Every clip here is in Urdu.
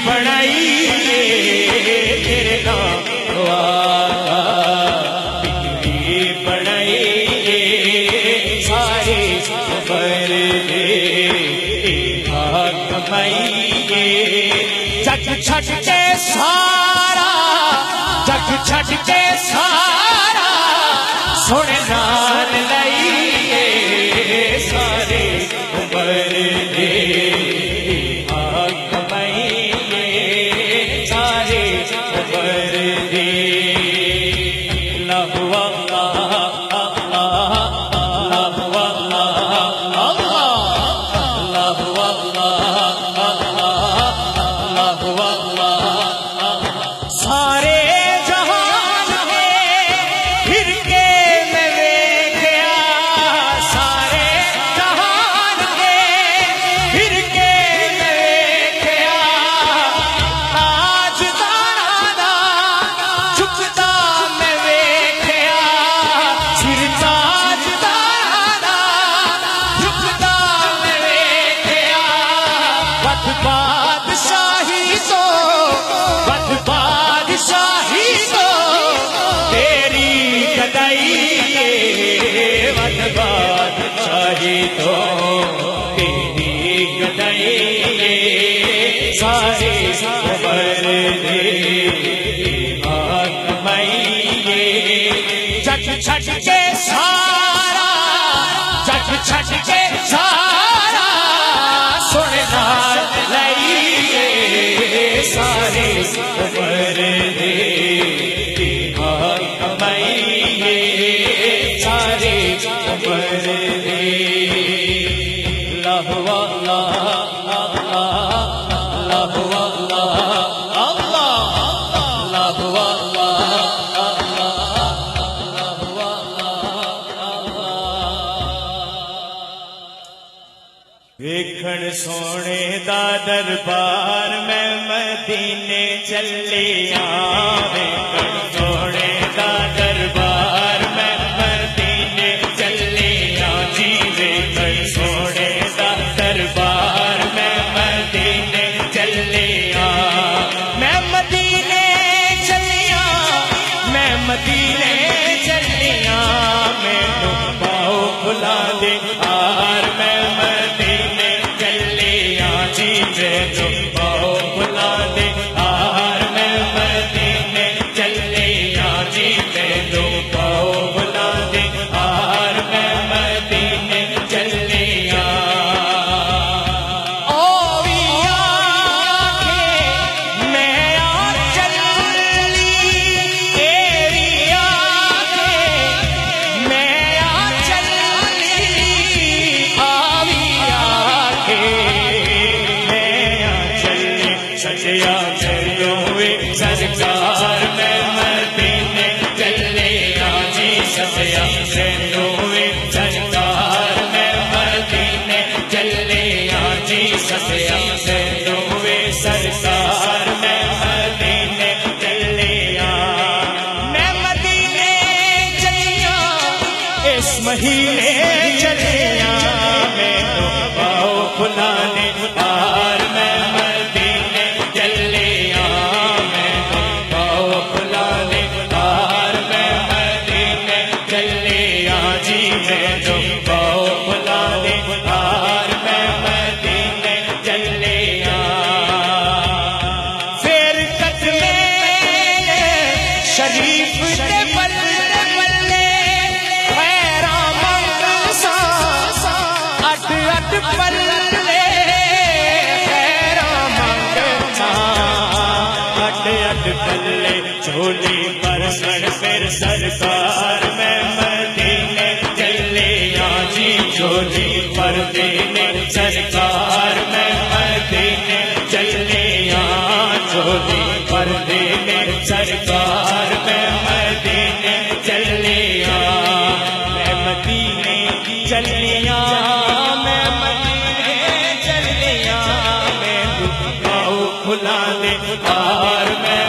بڑائی تیرے نام بگڑی بڑائی سارے خبر دے کمائی جگ چھٹ کے سارا جگ چھٹ کے سارا سونے نال لائیے سارے خبر دے سارے خبر دے جگ چھٹ کے سارا جگ چھٹ کے سارا سننا لائیے سارے خبر دے کمائیے سارے خبر دے ویکھن سونے دا دربار میں مدینے چلیا ویکھن سونے دا دربار میں مدینے چلیا جی ویکھن سونے دا دربار میں مدینے چلیا میں مدینے چلیا میں مدینے چلیا مینوں پاؤ بھلا دے آر میں سرکار میں مدینے چلیا جی سسیا سینوے سرکار میں مدینے چلیا جی سسیا سینوے سرکار میں مدینے چلیا میں مدینے چلیا اس مہینے چلیا میں تو پاؤ بلانے آر میں پلے چولی پر سر پھر سرکار میں مدینے چلیا جی چولی پر دینے سرکار میں مدینے چلیا چولی پر دینے سرکار میں مدینے چلیا میں مدینے چلیا میں مدینے چلیا میں دکھاؤ کھلا دے آر میں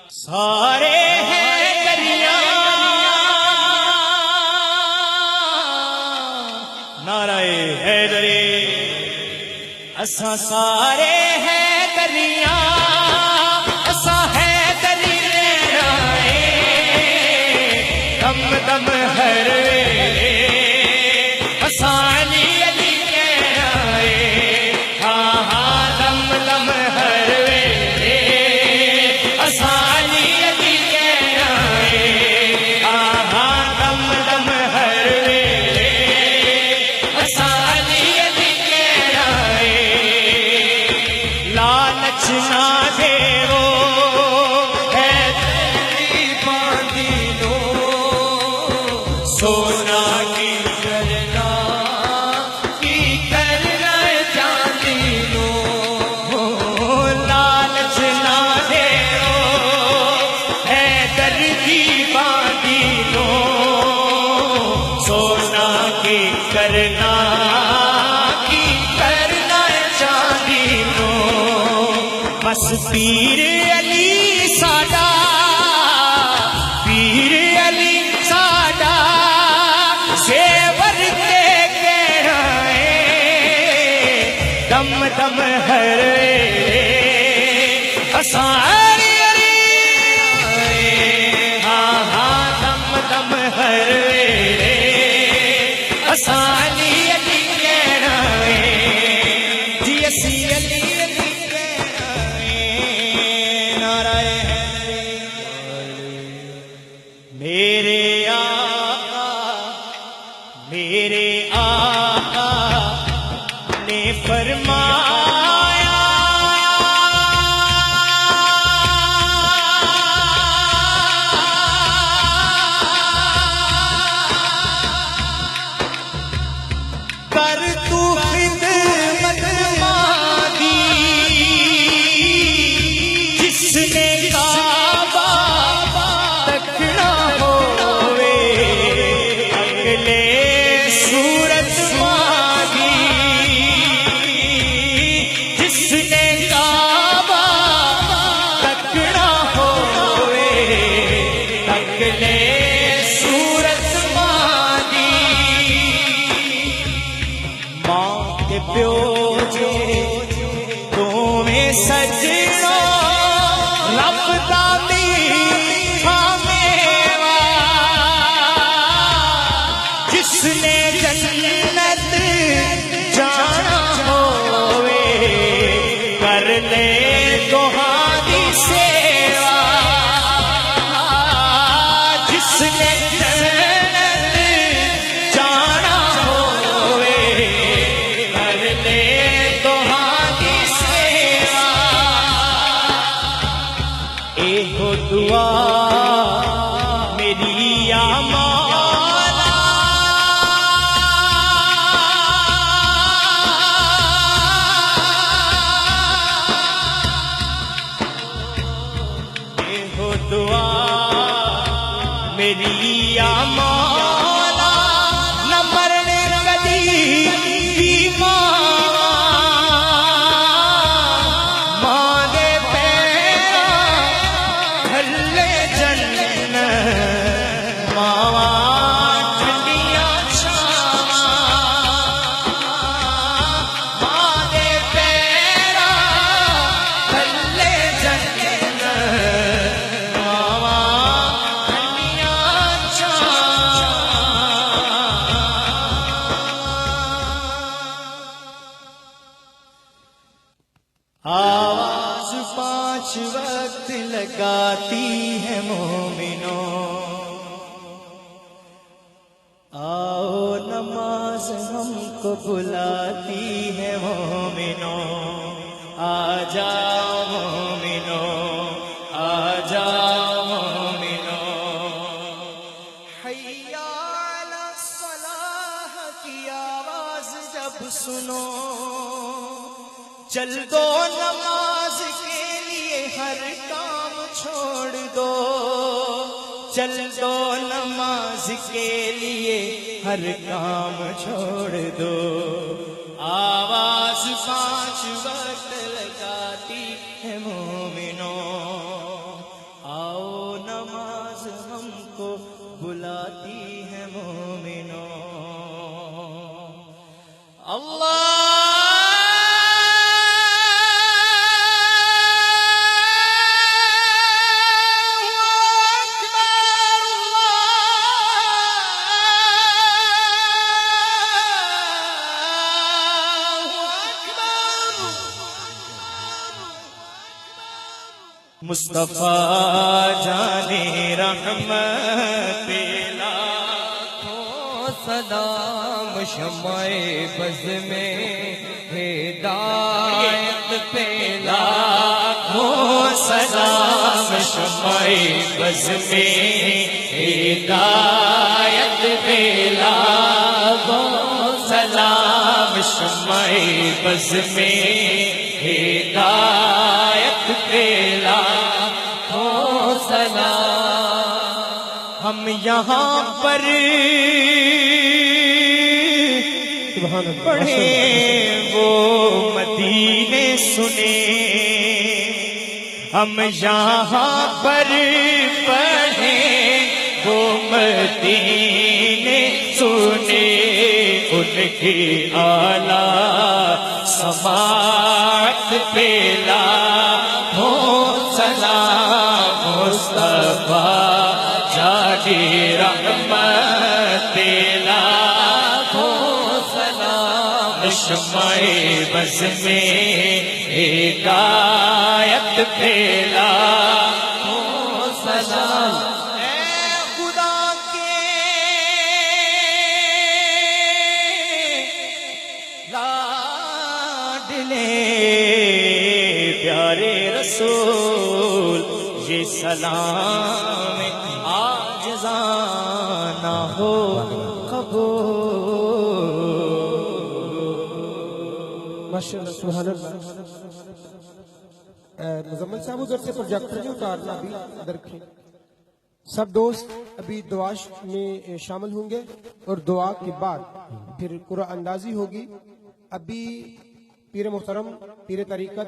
سارے ہیں دریاں نعرہ حیدری اساں سارے ہیں دریاں اساں حیدری آئے دم دم ہر ویلے اساں علی علی آئے ہاں ہاں دم دم ہر ویلے اساں علی علی آئے ہاں ہاں دم دم ہر ویلے اساں علی علی آئے لالچ نہ دیو حیدری باندھی لو سونا کی کرنا چاندی لو لالچ نہ دیو حیدری باندھی لو سونا کی کرنا چاندی لو بس پیر علی ساڈا پیر علی ساڈا زیور کے گہرائے دم دم ہر ویلے اساں علی علی آئے ہاں ہاں دم دم ہر ویلے اساں علی علی آئے جی اسی علی علی آئے نعرہ حیدری میرے آقا نے فرمایا کر تو خدمت ماں جس نے کعبہ تکنا ہوئے اگلے صورت مانگی جس نے کعبہ تکنا ہوئے اگلے صورت مانگی ماں کے پیو جے تمہیں سجنا رب دا میٹھا میوہ جس نے جنت جانا ہوئے کر لے دوہاں دی سیوا جس نے جنت جانا ہوئے کر لے دوہاں دی سیوا اے ہو دعا میری یا مولا اے ہو دعا میری یا مولا نہ مرنے کدی بھی ماں دے پیراں تھلے جنت ماواں ٹھنڈیاں چھاواں ماں دے پیراں تھلے جنت ماواں ٹھنڈیاں چھاواں آواز 5 وقت لگاتی ہے مومنوں آؤ نماز ہم کو بلاتی ہے مومنوں آ جاؤ مومنوں آ جاؤ مومنوں حی علی الصلاح کی آواز جب سنو چل دو نماز کے لیے ہر کام چھوڑ دو چل دو نماز کے لیے ہر کام چھوڑ دو آواز 5 وقت لگاتی ہے مومنوں مصطفیٰ جانے رحمت لاکھوں سلام شمع بز میں ہدایت پہ لاکھوں سلام شمع بز میں ہدایت پہ لاکھوں سلام شمع بز میں ہدایت پہ لاکھوں سلام ہم یہاں پر پڑھے وہ مدینے سنے ہم یہاں پر پڑھے وہ مدینے سنے ان کی اعلیٰ سماعت پہ لاکھوں سلام مصطفیٰ جانے رحمت لاکھوں سلام شمع بز میں ہدایت پہ لاکھوں سلام اے خدا کے لاڈلے پیارے رسول یہ سلام عاجزانہ ہو ماشاءاللہ سبحان اللہ. مزمل صاحب ادھر سے پروجیکٹر جو اتارنا بھی ادھر رکھیں. سب دوست ابھی دعا میں شامل ہوں گے اور دعا کے بعد پھر قرآن اندازی ہوگی. ابھی پیر محترم پیر طریقت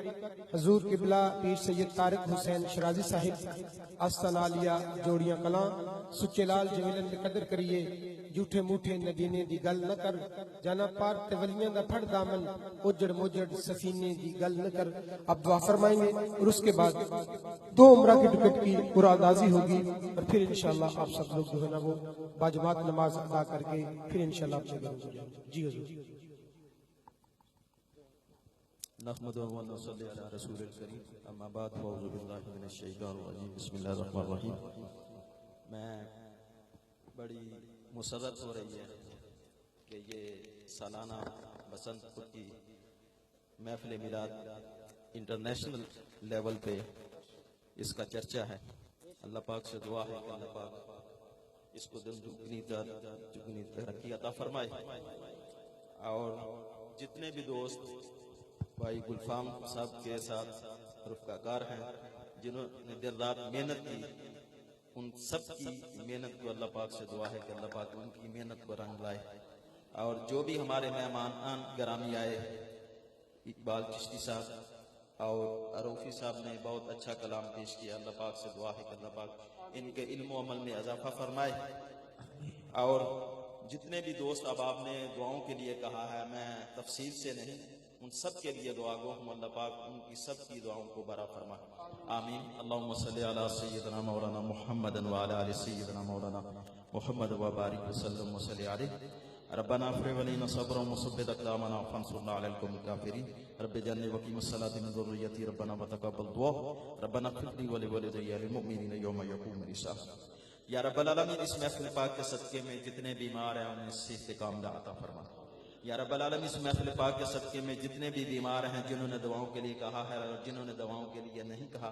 حضور قبلہ پیر سید طارق حسین شرازی صاحب آستان عالیہ جوڑیاں کلاں سچے لال جمیلن دے قدر کریے جھوٹے موٹھے ندینے دی گل نہ کر جانا پار تے ولیاں دا پھڑ دامن اجڑ موجڑ سفینے دی گل نہ کر. اب دعا فرمائیں گے اور اس کے بعد 2 عمرہ کی ٹکٹ کی قرآن اندازی ہوگی اور پھر انشاءاللہ آپ سب لوگ جو ہے نا وہ باجماعت نماز ادا کر کے پھر انشاءاللہ آپ سے گھروں کو جائیں. جی حضور. نحمده ونصلي على رسول الكريم اما بعد فاعوذ بالله من الشیطان الرجیم بسم اللہ الرحمن الرحیم. میں بڑی مسرت ہو رہی ہے کہ یہ سالانہ بسنت پور کی محفل میلاد انٹرنیشنل لیول پہ اس کا چرچا ہے. اللہ پاک سے دعا ہے کہ اللہ پاک اس کو دگنی ترقی عطا فرمائے. اور جتنے بھی دوست بھائی گلفام صاحب کے ساتھ رفقہ کار ہیں جنہوں نے دیر رات محنت کی ان سب کی محنت کو اللہ پاک سے دعا ہے کہ اللہ پاک ان کی محنت کو رنگ لائے. اور جو بھی ہمارے مہمان گرامی آئے اقبال چشتی صاحب اور عروفی صاحب نے بہت اچھا کلام پیش کیا. اللہ پاک سے دعا ہے کہ اللہ پاک ان کے علم و عمل میں اضافہ فرمائے. اور جتنے بھی دوست اب آپ نے دعاؤں کے لیے کہا ہے میں تفصیل سے نہیں ان سب کے لیے دعا گو ہم اللہ پاک ان کی سب کی دعاؤں کو برا فرما آمین. اللہم صلی علی سیدنا مولانا محمد وعلی آل سیدنا مولانا محمد وبارک وسلم وصلی علیہ. ربنا افرغ علينا صبرا وثبت اقدامنا وانصرنا على القوم الكافرين. رب اجعلني وقيم الصلاة من ذريتي ربنا وتقبل دعاء. ربنا اغفر لي ولوالدي وللمؤمنين يوم يقوم الحساب. یا رب العالمین اس محفل پاک کے صدقے میں جتنے بیمار ہیں انہیں سے استقامت عطا فرما. یا رب العالمین اس محفل پاک کے صدقے میں جتنے بھی بیمار ہیں جنہوں نے دعاؤں کے لیے کہا ہے اور جنہوں نے دعاؤں کے لیے نہیں کہا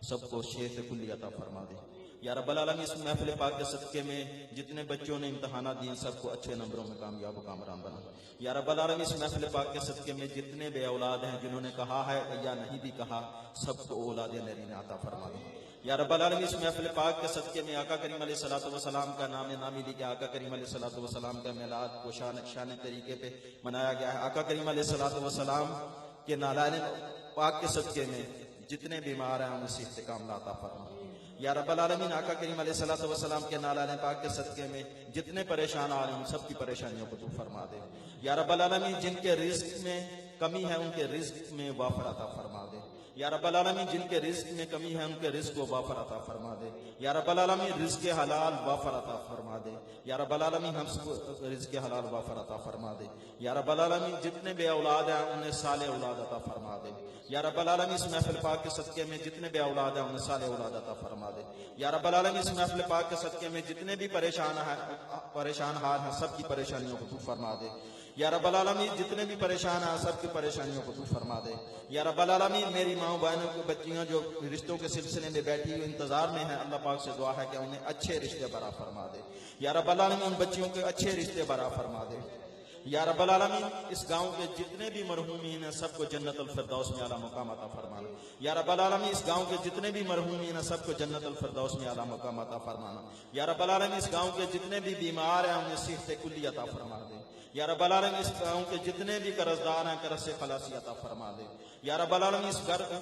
سب کو شفا کلی عطا فرما دے. یا رب العالمین اس محفل پاک کے صدقے میں جتنے بچوں نے امتحانات دیے سب کو اچھے نمبروں میں کامیاب و کامران بنا. یا رب العالمین اس محفل پاک کے صدقے میں جتنے بے اولاد ہیں جنہوں نے کہا ہے یا نہیں بھی کہا سب کو اولاد نرین عطا فرما دے. یا رب العالمین اس محفل پاک کے صدقے میں آقا کریم علیہ الصلوۃ والسلام کا نام نامی لی کہ آقا کریم علیہ الصلوۃ والسلام کا میلاد کو شان طریقے پہ منایا گیا ہے. آقا کریم علیہ الصلوۃ والسلام کے نالائن پاک کے صدقے میں جتنے بیمار ہیں انہیں استقامت عطا فرما. یا رب العالمین آقا کریم علیہ الصلوۃ والسلام کے نالائن پاک کے صدقے میں جتنے پریشان آ رہے ہیں ان سب کی پریشانیوں کو تو فرما دے. یا رب العالمین جن کے رزق میں کمی ہے ان کے رزق میں وافر عطا فرما دے. یا رب العالمین جن کے رزق میں کمی ہے ان کے رزق کو وافر عطا فرما دے یا رب العالمین، رزق حلال وافر عطا فرما دے یا رب العالمین، ہم سب کو رزق حلال وافر عطا فرما دے یا رب العالمین، جتنے بے اولاد ہیں انہیں صالح اولاد عطا فرما دے یا رب العالمین، اس محفل پاک کے صدقے میں جتنے بے اولاد ہیں انہیں صالح اولاد عطا فرما دے یا رب العالمین، اس محفل پاک کے صدقے میں جتنے بھی پریشان حال ہیں سب کی پریشانیوں کو دور فرما دے یا رب العالمین، جتنے بھی پریشان ہیں سب کی پریشانیوں کو دور فرما دے یا رب العالمین، میری ماں بہنوں کی بچیاں جو رشتوں کے سلسلے میں بیٹھی ہوئی انتظار میں ہیں، اللہ پاک سے دعا ہے کہ انہیں اچھے رشتے برا فرما دے یا رب العالمین، ان بچیوں کے اچھے رشتے برا فرما دے یا رب العالمین، اس گاؤں کے جتنے بھی مرحومین ہیں سب کو جنت الفردوس میں اعلیٰ مقام عطا فرمانا یا رب العالمین، اس گاؤں کے جتنے بھی مرحومین ہیں سب کو جنت الفردوس میں اعلیٰ مقام عطا فرمانا یا رب العالمین، اس گاؤں کے جتنے بھی بیمار ہیں انہیں صحت کلی عطا فرما دے یا رب العالمین، اس گاؤں کے جتنے بھی قرض دار ہیں قرض سے خلاصی عطا فرما دے یا رب العالمین،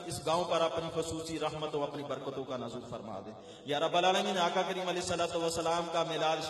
اس گاؤں پر اپنی خصوصی رحمت و اپنی برکتوں کا نزول فرما دے یا رب العالمین، آقا کریم علیہ الصلوۃ والسلام کا میلاد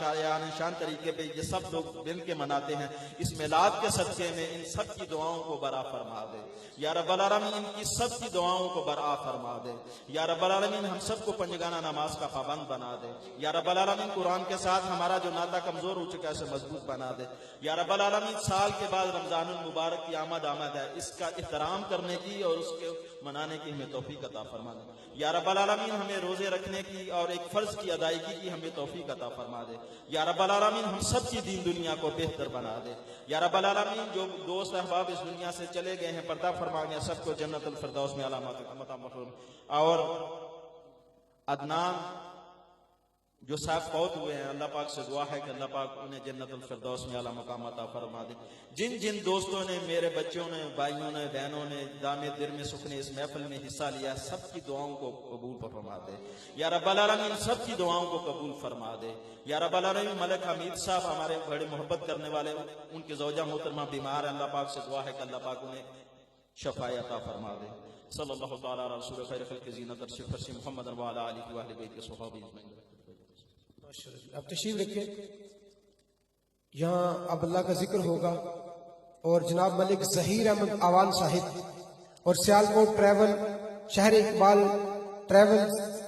شان طریقے پہ یہ سب لوگ مل کے مناتے ہیں، اس میلاد کے صدقے میں ان سب کی دعاؤں کو برآ فرما دے یا رب العالمین، ان کی سب کی دعاؤں کو برآ فرما دے یا رب العالمین، ہم سب کو پنجگانہ نماز کا پابند بنا دے یا رب العالمین، قرآن کے ساتھ ہمارا جو ناطہ کمزور ہو چکا ہے اسے مضبوط بنا دے یا رب العالمین، سال کے بعد رمضان المبارک کی آمد ہے، اس کا احترام کرنے کی اور اس کے منانے کی ہمیں توفیق عطا فرما دے یا رب العالمین، ہمیں روزے رکھنے کی اور ایک فرض کی ادائیگی کی ہمیں توفیق عطا فرما دے یا رب العالمین، ہم سب کی دین دنیا کو بہتر بنا دے یا رب العالمین، جو دوست احباب اس دنیا سے چلے گئے ہیں پردہ فرما گئے سب کو جنت الفردوس میں اعلیٰ مقام اور عدنان جو صاحب فوت ہوئے ہیں اللہ پاک سے دعا ہے کہ اللہ پاک انہیں جنت الفردوس میں اعلیٰ مقام عطا فرما دے جن جن دوستوں نے، میرے بچوں نے، بھائیوں نے، بہنوں نے دام دل میں سکھ نے اس محفل میں حصہ لیا، سب کی دعاؤں کو قبول فرما دے یا رب العالمین، سب کی دعاؤں کو قبول فرما دے یا رب العالمین، ملک حمید صاحب ہمارے بڑے محبت کرنے والے، ان کی زوجہ محترمہ بیمار ہے، اللہ پاک سے دعا ہے کہ اللہ پاک انہیں شفا عطا فرما دے صلی اللہ تعالیٰ علی رسول خیر خلق زینت عرش فرش محمد و علی آلہ و اہل بیت صحابہ اجمعین۔ اب تشریف رکھیں، یہاں اب اللہ کا ذکر ہوگا اور جناب ملک ظہیر احمد آوان صاحب اور سیالکوٹ ٹریول شہر اقبال ٹریول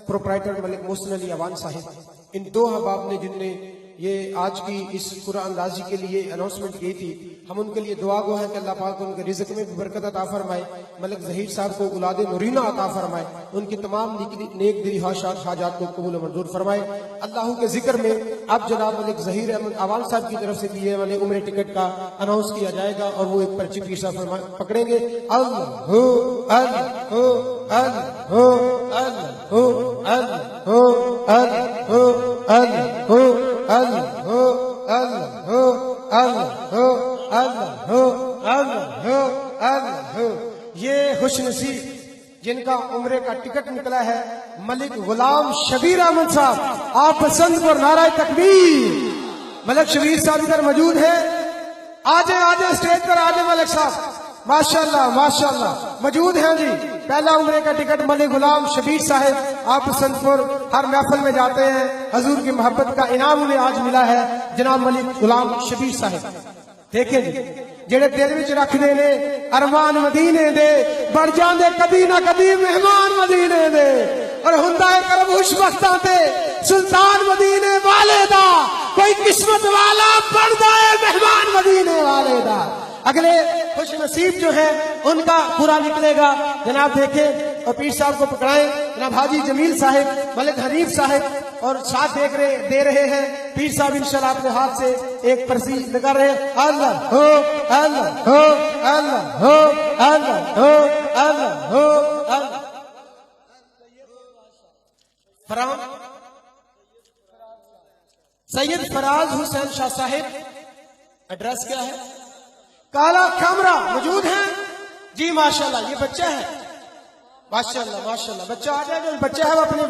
پروپرائٹر ملک محسن علی آوان صاحب، ان دو احباب نے جن نے یہ آج کی اس قرآن اندازی کے لیے اناؤنسمنٹ کی تھی، ہم ان کے لیے دعا گو ہیں کہ اللہ پاک ان کے رزق میں بھی برکت عطا فرمائے، ملک ظہیر صاحب کو اولاد نورینہ عطا فرمائے، ان کی تمام نیک دلی حاجات کو قبول و منظور فرمائے۔ اللہ کے ذکر میں اب جناب ملک ظہیر احمد آوان صاحب کی طرف سے دیے والے عمرے ٹکٹ کا اناؤنس کیا جائے گا اور وہ ایک پرچی پیر صاحب پکڑیں گے۔ اللہ اللہ اللہ یہ خوش نصیب جن کا عمرے کا ٹکٹ نکلا ہے ملک غلام شبیر احمد صاحب، آپ پسند پر نعرہ تکبیر۔ ملک شبیر صاحب ادھر موجود ہے، آجے اسٹیج پر آجے ملک صاحب، ماشاءاللہ ماشاءاللہ موجود ہیں جی۔ پہلا عمرے کا ٹکٹ ملک غلام شبیر صاحب، آپ پسند پر ہر محفل میں جاتے ہیں، حضور کی محبت کا انعام انہیں آج ملا ہے جناب ملک غلام شبیر صاحب۔ دیکھیں جی، جڑے دل وچ رکھ دے نے ارمان مدینے دے، بڑھ جاندے کبھی نہ کبھی مہمان مدینے دے، اور ہوندا ہے کرم خوش بختاں تے سلطان مدینے والے دا، کوئی قسمت والا بندا ہے مہمان مدینے والے دا۔ اگلے خوش نصیب جو ہے ان کا پورا نکلے گا، جناب دیکھیں اور پیر صاحب کو پکڑائیں، جناب حاجی جمیل صاحب، ملک حنیف صاحب، اور ساتھ دے رہے ہیں پیر صاحب انشاءاللہ اپنے ہاتھ سے ایک پرسی لگا رہے ہیں۔ اللہ ہو اللہ ہو اللہ ہو اللہ ہو اللہ ہو اللہ۔ سید فراز حسین شاہ صاحب، ایڈریس کیا ہے؟ کالا کھمرا، موجود ہیں جی؟ ماشاءاللہ، یہ بچہ ہے، ماشاءاللہ ماشاءاللہ بچہ آ جائے گا، بچہ ہے وہ اپنے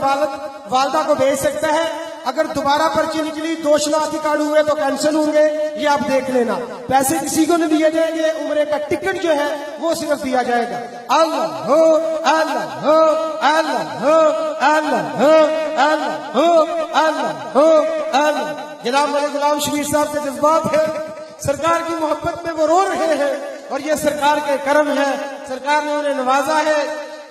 والدہ کو بھیج سکتا ہے۔ اگر دوبارہ پرچی نکلی 2 شناختی کارڈ ہوئے تو کینسل ہوں گے، یہ آپ دیکھ لینا، پیسے کسی کو نہیں دیے جائیں گے، عمرے کا ٹکٹ جو ہے وہ صرف دیا جائے گا۔ اللہ ہو اللہ ہو اللہ ہو اللہ ہو اللہ ہو اللہ ہو اللہ۔ جناب ملک غلام شبیر صاحب کے جذبات ہے، سرکار کی محبت میں وہ رو رہے ہیں، اور یہ سرکار کے کرم ہے، سرکار نے انہیں نوازا ہے۔